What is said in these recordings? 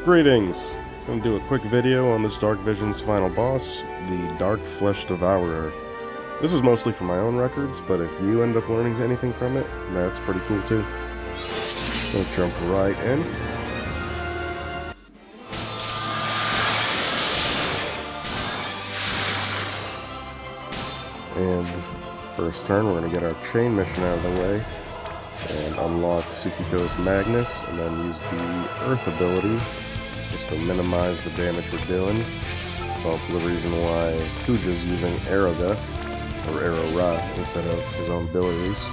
Greetings! I'm going to do a quick video on this Dark Vision's final boss, the Dark Flesh Devourer. This is mostly for my own records, but if you end up learning anything from it, that's pretty cool too. We'll jump right in. And first turn, we're going to get our chain mission out of the way and unlock Tsukiko's Magnus, and then use the Earth ability just to minimize the damage we're doing. It's also the reason why Kuja's using Aeroga, or Aero-Ra, instead of his own abilities.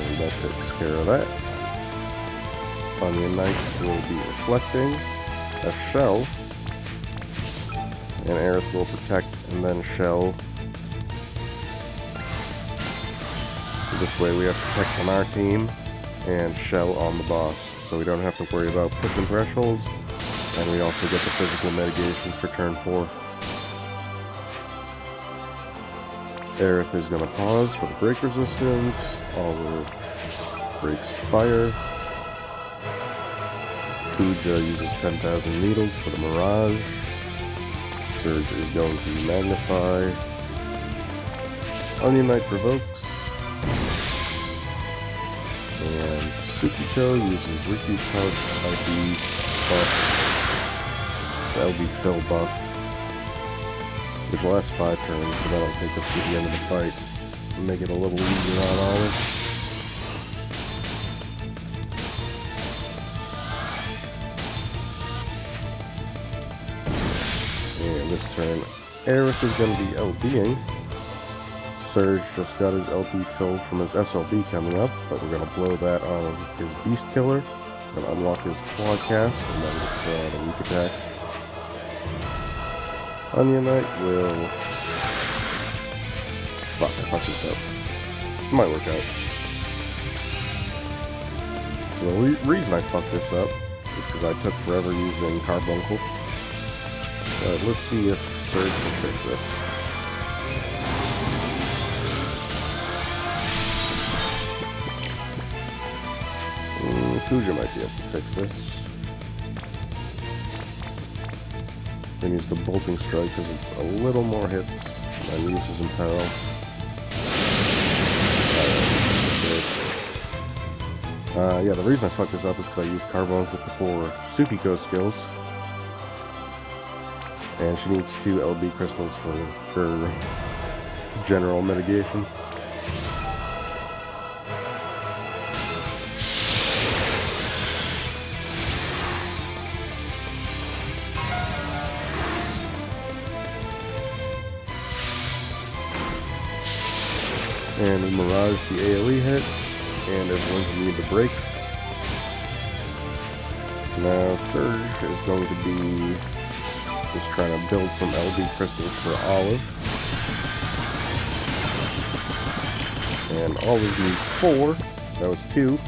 And that takes care of that. Onion Knight will be reflecting a shell, and Aerith will protect and then shell. This way we have protect on our team and shell on the boss, so we don't have to worry about pushing thresholds, and we also get the physical mitigation for turn 4. Aerith is going to pause for the break resistance. Olive breaks fire. Kuja uses 10,000 needles for the Mirage. Surge is going to magnify. Onion Knight provokes. And Tsukiko uses Riki's Pouch LB buff. The LB fill buff. Which lasts 5 turns, so that'll take us to the end of the fight and make it a little easier on Olive. And this turn, Aerith is going to be LBing. Surge just got his LB filled from his SLB coming up, but we're going to blow that on his Beast Killer. We're going to unlock his Claw Cast, and then just throw out a weak attack. Onion Knight will... Fuck, I fucked this up. It might work out. So the reason I fucked this up is because I took forever using Carbuncle. Let's see if Surge can fix this. Kuja might be able to fix this. I'm going to use the Bolting Strike because it's a little more hits than uses in peril. Yeah, the reason I fucked this up is because I used Carbuncle before Tsukiko's skills. And she needs 2 LB crystals for her general mitigation. And we Mirage the AoE hit, and everyone's immune to breaks. So now Surge is going to be just trying to build some LB crystals for Olive. And Olive needs 4. That was 2.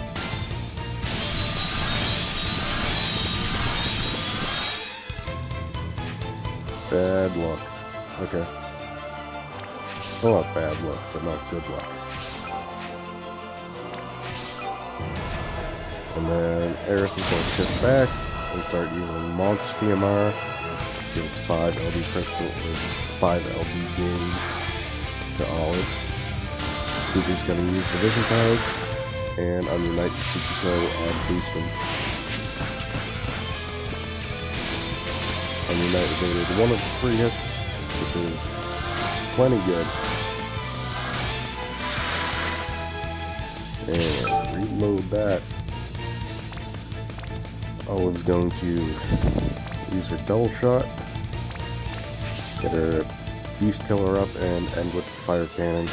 Bad luck. Okay. Well, not bad luck, but not good luck. And then Aerith is going to shift back and start using Monk's PMR. Gives 5 LB crystal, or 5 LB gauge to Olive. Kuja's going to use the Vision Card, and Onion Knight and Tsukiko boost him. Onion Knight evaded 1 of the 3 hits, which is plenty good. And reload that. Olive's going to use her double shot, get her Beast Killer up, and end with the Fire Cannon.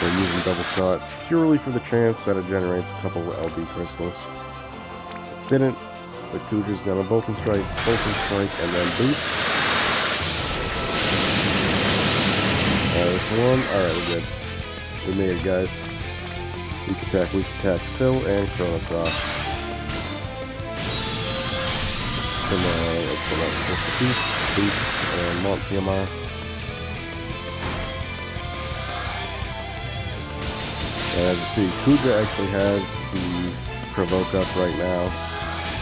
We're using double shot purely for the chance that it generates a couple of LB crystals. It didn't, but Kuja's gonna Bolting Strike, and then boost. There's one. Alright, we're good. We made it, guys. Weak attack, fill, and Chrono Cross. And then let's go back to the Boosts, and Mont PMR. And as you see, Kuja actually has the provoke up right now.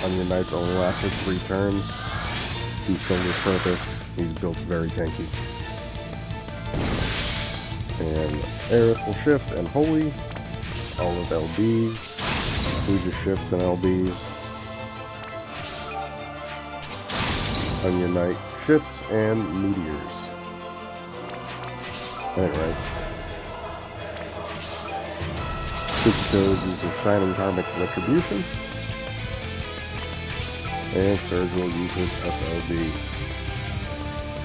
Onion Knight's only lasted 3 turns. He filled his purpose. He's built very tanky. And Aerith will shift and Holy. All of LBs. Kuja shifts and LBs. Onion Knight shifts and meteors. Alright. Sukiko's using Shining Karmic Retribution. And Surge will use his SLB.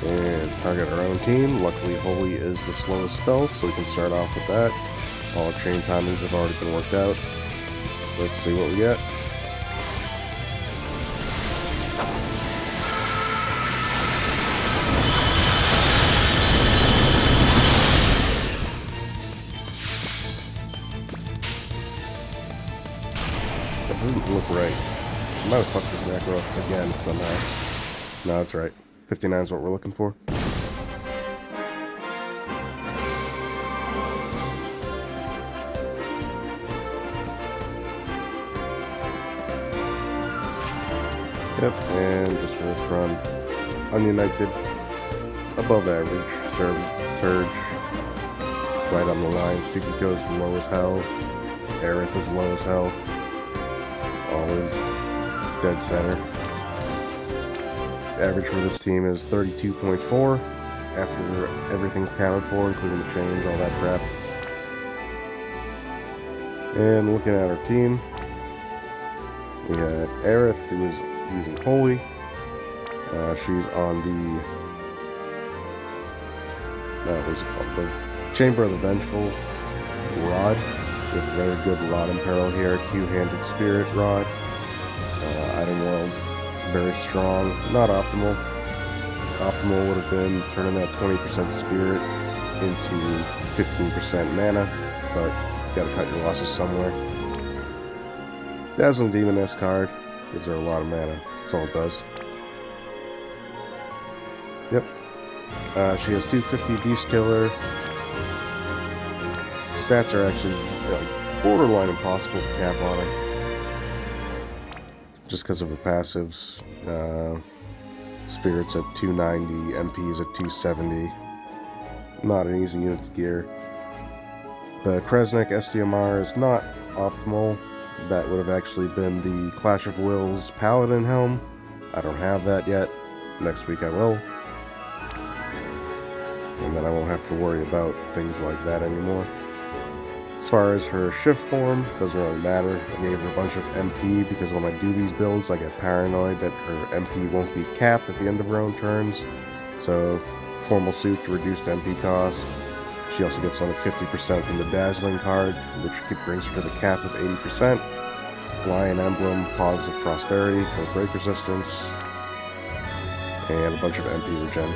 And target our own team. Luckily, Holy is the slowest spell, so we can start off with that. All our chain timings have already been worked out. Let's see what we get. That doesn't look right. I might have fucked this macro up again somehow. No, that's right. 59 is what we're looking for. Yep, and just for this run, Onion Knight did above average. Surge right on the line. Sukiko's low as hell. Aerith is low as hell. All is dead center. The average for this team is 32.4 after everything's counted for, including the chains, all that crap. And looking at our team, we have Aerith, who is using Holy. She's on the what's it called? The Chamber of the Vengeful Rod. We have a very good Rod in peril here. Two-handed Spirit Rod. Item World, very strong. Not optimal. Optimal would have been turning that 20% Spirit into 15% mana, but you gotta cut your losses somewhere. Dazzling Demoness card gives her a lot of mana. That's all it does. Yep. She has 250 Beast Killer. Stats are actually borderline impossible to cap on her. Just because of her passives. Spirits at 290, MPs at 270. Not an easy unit to gear. The Kresnik SDMR is not optimal. That would have actually been the Clash of Wills Paladin Helm. I don't have that yet. Next week I will. And then I won't have to worry about things like that anymore. As far as her shift form, doesn't really matter. I gave her a bunch of MP because when I do these builds, I get paranoid that her MP won't be capped at the end of her own turns. So, formal suit to reduced MP cost. She also gets another 50% from the Dazzling card, which brings her to the cap of 80%. Lion Emblem, Positive Prosperity for break resistance. And a bunch of MP regen.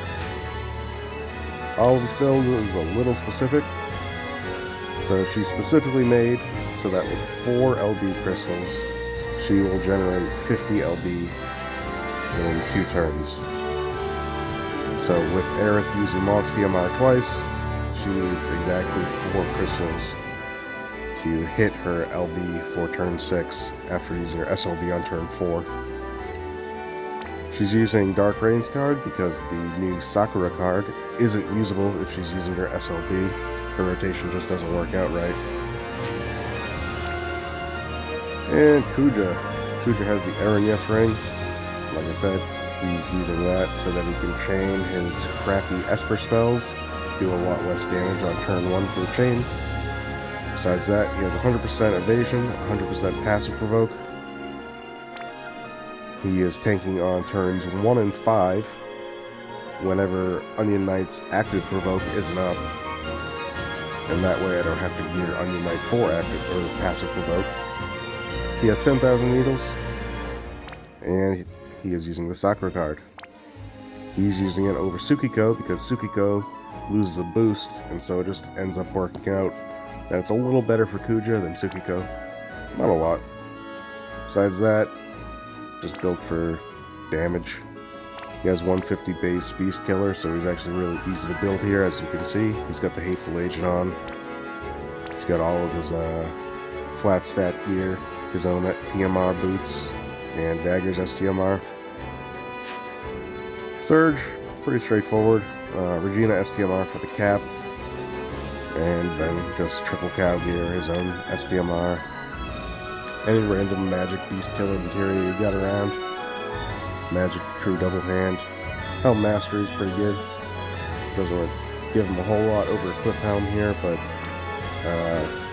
All of this build is a little specific. So she's specifically made so that with 4 LB crystals, she will generate 50 LB in 2 turns. So with Aerith using Monster TMR twice, she needs exactly 4 crystals to hit her LB for turn 6 after using her SLB on turn 4. She's using Dark Rain's card because the new Sakura card isn't usable if she's using her SLB. Her rotation just doesn't work out right. And Kuja. Kuja has the Eren Yes ring. Like I said, he's using that so that he can chain his crappy Esper spells, do a lot less damage on turn 1 for the chain. Besides that, he has 100% evasion, 100% passive provoke. He is tanking on turns 1 and 5 whenever Onion Knight's active provoke isn't up. And that way I don't have to gear Onion Knight for active or passive provoke. He has 10,000 needles, and he is using the Sakura card. He's using it over Sukiko because Sukiko loses a boost, and so it just ends up working out. And it's a little better for Kuja than Sukiko. Not a lot. Besides that, just built for damage. He has 150 base Beast Killer, so he's actually really easy to build here, as you can see. He's got the Hateful Agent on. He's got all of his flat stat gear, his own TMR boots, and daggers STMR. Surge, pretty straightforward. Regina STMR for the cap, and then just triple cow gear, his own STMR. Any random magic beast killer materia you got around. Magic true double hand. Helm mastery is pretty good. Doesn't really give him a whole lot over equip helm here, but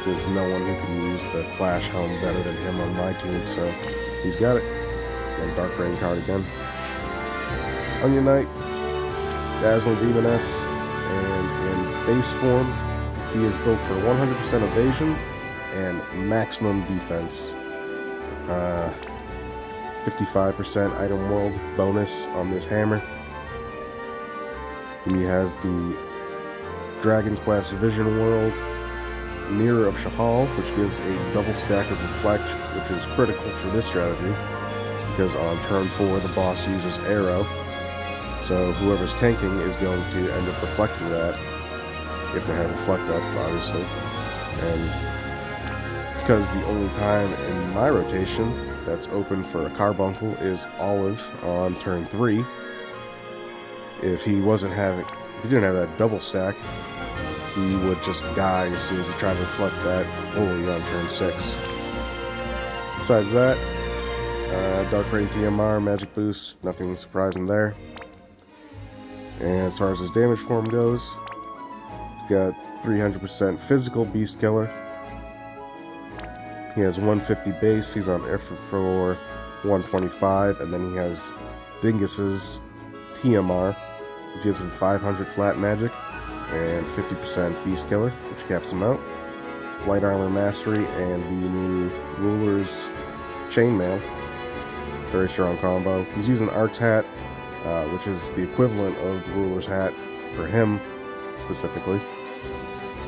there's no one who can use the flash helm better than him on my team, so he's got it. And Dark Rain card again. Onion Knight, Dazzling Demoness, and in base form, he is built for 100% evasion and maximum defense. 55% item world bonus on this hammer. He has the Dragon Quest Vision World Mirror of Shahal, which gives a double stack of Reflect, which is critical for this strategy, because on turn 4 the boss uses Arrow, so whoever's tanking is going to end up reflecting that, if they have Reflect up, obviously. And because the only time in my rotation that's open for a Carbuncle is Olive on turn 3, if he didn't have that double stack, he would just die as soon as he tried to reflect that fully on turn 6. Besides that, Dark Rain TMR, Magic Boost, nothing surprising there. And as far as his damage form goes, he's got 300% physical beast killer. He has 150 base, he's on effort for 125, and then he has Dingus's TMR, which gives him 500 flat magic and 50% beast killer, which caps him out. Light armor mastery and the new Ruler's chainmail. Very strong combo. He's using Arc's hat, which is the equivalent of Ruler's hat for him specifically.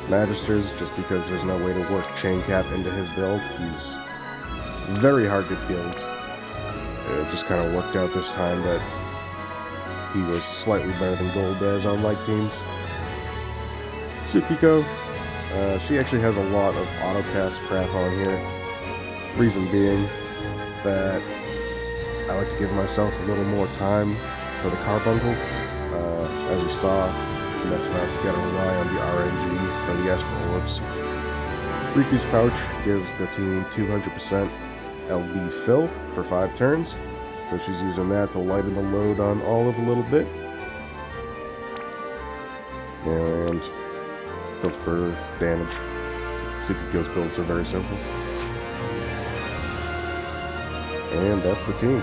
Magisters, just because there's no way to work chain cap into his build. He's very hard to build. It just kind of worked out this time that he was slightly better than Golbez on light teams. Tsukiko, she actually has a lot of auto-cast crap on here. Reason being that I like to give myself a little more time for the Carbuncle. As you saw, if you mess around, you gotta rely on the RNG for the Esper Orbs. Riku's Pouch gives the team 200% LB fill for 5 turns. So she's using that to lighten the load on Olive a little bit. And built for damage. Tsukiko's builds are very simple. And that's the team.